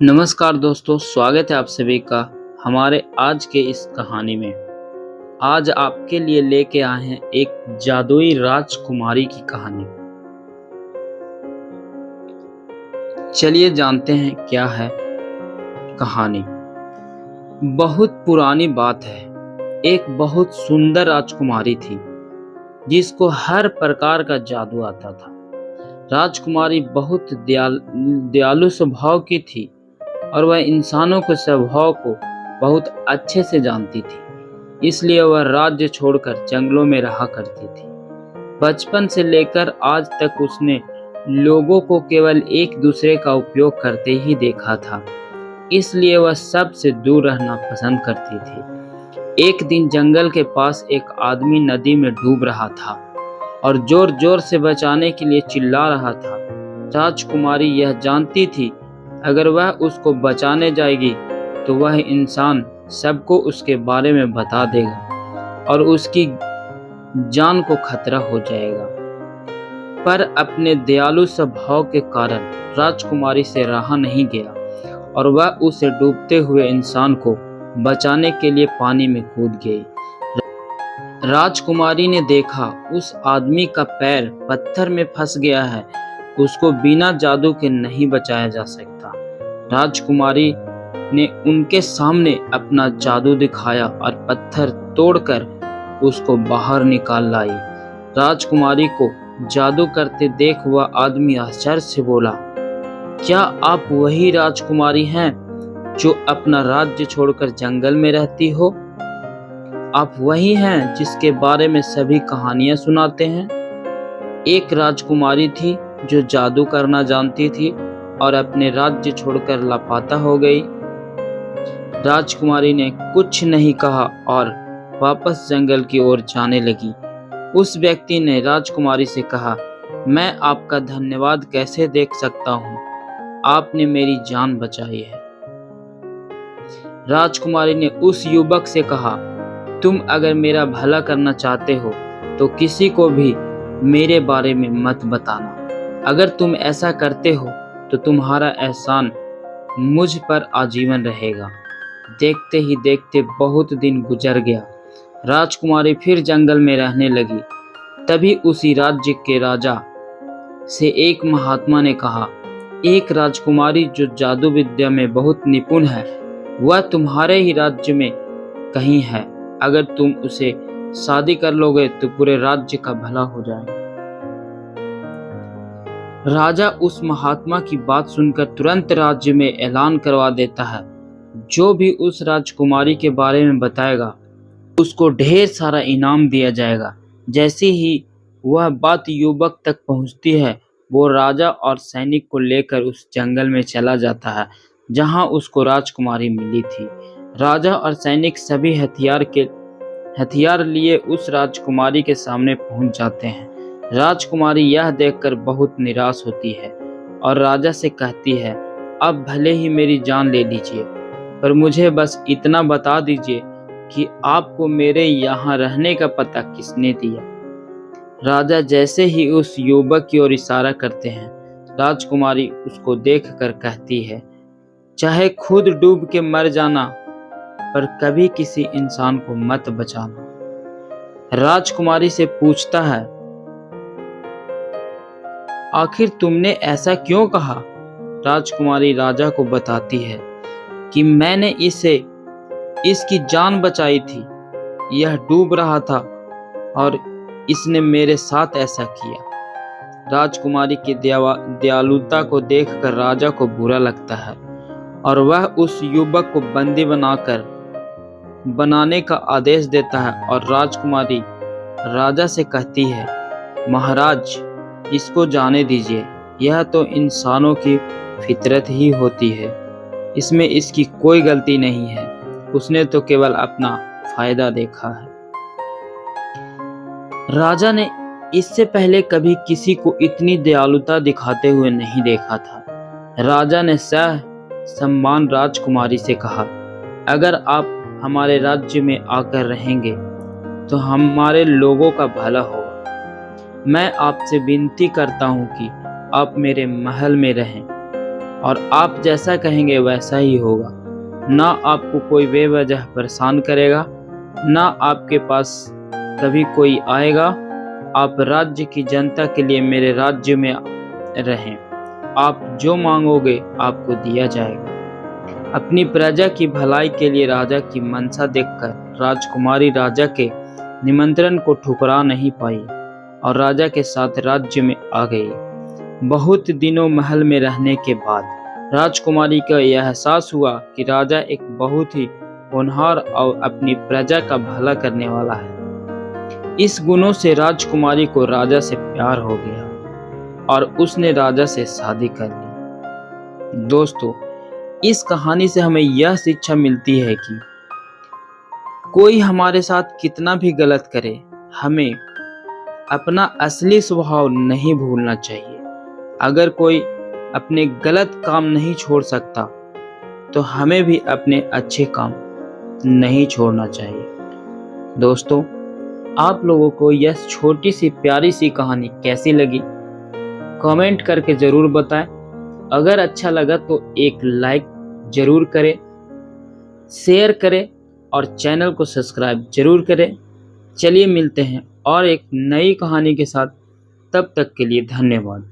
नमस्कार दोस्तों, स्वागत है आप सभी का हमारे आज के इस कहानी में। आज आपके लिए लेके आए हैं एक जादुई राजकुमारी की कहानी। चलिए जानते हैं क्या है कहानी। बहुत पुरानी बात है। एक बहुत सुंदर राजकुमारी थी जिसको हर प्रकार का जादू आता था। राजकुमारी बहुत दयालु स्वभाव की थी और वह इंसानों के स्वभाव को बहुत अच्छे से जानती थी, इसलिए वह राज्य छोड़कर जंगलों में रहा करती थी। बचपन से लेकर आज तक उसने लोगों को केवल एक दूसरे का उपयोग करते ही देखा था, इसलिए वह सबसे दूर रहना पसंद करती थी। एक दिन जंगल के पास एक आदमी नदी में डूब रहा था और जोर जोर से बचाने के लिए चिल्ला रहा था। राजकुमारी यह जानती थी अगर वह उसको बचाने जाएगी तो वह इंसान सबको उसके बारे में बता देगा और उसकी जान को खतरा हो जाएगा। पर अपने दयालु स्वभाव के कारण राजकुमारी से रहा नहीं गया और वह उसे डूबते हुए इंसान को बचाने के लिए पानी में कूद गई। राजकुमारी ने देखा उस आदमी का पैर पत्थर में फंस गया है, उसको बिना जादू के नहीं बचाया जा सकता। राजकुमारी ने उनके सामने अपना जादू दिखाया और पत्थर तोड़कर उसको बाहर निकाल लाई। राजकुमारी को जादू करते देख वह आदमी आश्चर्य से बोला, क्या आप वही राजकुमारी हैं जो अपना राज्य छोड़कर जंगल में रहती हो? आप वही हैं जिसके बारे में सभी कहानियां सुनाते हैं? एक राजकुमारी थी जो जादू करना जानती थी और अपने राज्य छोड़कर लापता हो गई। राजकुमारी ने कुछ नहीं कहा और वापस जंगल की ओर जाने लगी। उस व्यक्ति ने राजकुमारी से कहा, मैं आपका धन्यवाद कैसे देख सकता हूँ? आपने मेरी जान बचाई है। राजकुमारी ने उस युवक से कहा, तुम अगर मेरा भला करना चाहते हो तो किसी को भी मेरे बारे में मत बताना। अगर तुम ऐसा करते हो तो तुम्हारा एहसान मुझ पर आजीवन रहेगा। देखते ही देखते बहुत दिन गुजर गया। राजकुमारी फिर जंगल में रहने लगी। तभी उसी राज्य के राजा से एक महात्मा ने कहा, एक राजकुमारी जो जादू विद्या में बहुत निपुण है, वह तुम्हारे ही राज्य में कहीं है। अगर तुम उसे शादी कर लोगे तो पूरे राज्य का भला हो जाएगा। राजा उस महात्मा की बात सुनकर तुरंत राज्य में ऐलान करवा देता है, जो भी उस राजकुमारी के बारे में बताएगा उसको ढेर सारा इनाम दिया जाएगा। जैसे ही वह बात युवक तक पहुंचती है, वो राजा और सैनिक को लेकर उस जंगल में चला जाता है जहां उसको राजकुमारी मिली थी। राजा और सैनिक सभी हथियार लिए उस राजकुमारी के सामने पहुंच जाते हैं। राजकुमारी यह देखकर बहुत निराश होती है और राजा से कहती है, अब भले ही मेरी जान ले लीजिए, पर मुझे बस इतना बता दीजिए कि आपको मेरे यहाँ रहने का पता किसने दिया। राजा जैसे ही उस युवक की ओर इशारा करते हैं, राजकुमारी उसको देखकर कहती है, चाहे खुद डूब के मर जाना, पर कभी किसी इंसान को मत बचाना। राजकुमारी से पूछता है, आखिर तुमने ऐसा क्यों कहा? राजकुमारी राजा को बताती है कि मैंने इसकी जान बचाई थी। यह डूब रहा था और इसने मेरे साथ ऐसा किया। राजकुमारी की दयालुता को देखकर राजा को बुरा लगता है और वह उस युवक को बंदी बनाने का आदेश देता है और राजकुमारी राजा से कहती है, महाराज, इसको जाने दीजिए। यह तो इंसानों की फितरत ही होती है, इसमें इसकी कोई गलती नहीं है। उसने तो केवल अपना फायदा देखा है। राजा ने इससे पहले कभी किसी को इतनी दयालुता दिखाते हुए नहीं देखा था। राजा ने सम्मान राजकुमारी से कहा, अगर आप हमारे राज्य में आकर रहेंगे तो हमारे लोगों का भला होगा। मैं आपसे विनती करता हूँ कि आप मेरे महल में रहें। और आप जैसा कहेंगे वैसा ही होगा। ना आपको कोई बेवजह परेशान करेगा, ना आपके पास कभी कोई आएगा। आप राज्य की जनता के लिए मेरे राज्य में रहें। आप जो मांगोगे आपको दिया जाएगा। अपनी प्रजा की भलाई के लिए राजा की मंशा देखकर राजकुमारी राजा के निमंत्रण को ठुकरा नहीं पाई और राजा के साथ राज्य में आ गई। बहुत दिनों महल में रहने के बाद राजकुमारी को यह एहसास हुआ कि राजा एक बहुत ही होनहार और अपनी प्रजा का भला करने वाला है। इस गुणों से राजकुमारी को राजा से प्यार हो गया और उसने राजा से शादी कर ली। दोस्तों, इस कहानी से हमें यह शिक्षा मिलती है कि कोई हमारे साथ कितना भी गलत करे, हमें अपना असली स्वभाव नहीं भूलना चाहिए। अगर कोई अपने गलत काम नहीं छोड़ सकता तो हमें भी अपने अच्छे काम नहीं छोड़ना चाहिए। दोस्तों, आप लोगों को यह छोटी सी प्यारी सी कहानी कैसी लगी कमेंट करके ज़रूर बताएं। अगर अच्छा लगा तो एक लाइक ज़रूर करें, शेयर करें और चैनल को सब्सक्राइब ज़रूर करें। चलिए मिलते हैं और एक नई कहानी के साथ। तब तक के लिए धन्यवाद।